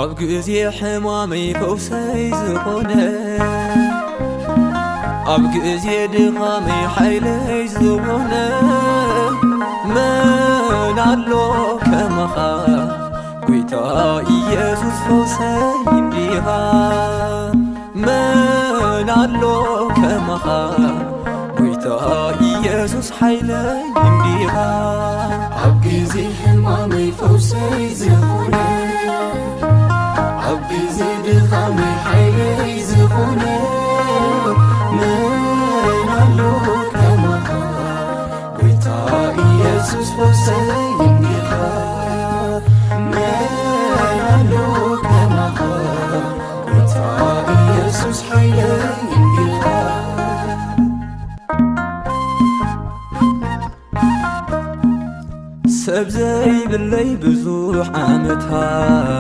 ኣብ ግዜ ሕማመይ ፈውሰይ ዝኾነ ኣብ ግዜ ድኻመይ ሓይለይ ዝኾነ መን ኣሎ ከመኻ ጎይታ ኢየሱስ ፈውሰይ እንዲኻ መን ኣሎ ከመኻ ጎይታ ኢየሱስ ሓይለይ እንዲኻ ኣብ ግዜ ሕማመይ ፈውሰይ ዝኾነ ኣብ ግዜ ድኻመይ ሓይለይ ዝኾነ መን ኣሎ ከመኻ ጎይታ ኢየሱስ ፈውሰይ እንዲኻ መን ኣሎ ከመኻ ጎይታ ኢየሱስ ሓይለይ እንዲኻ ሰብ ዘይብለይ ብዙሕ ዓመታት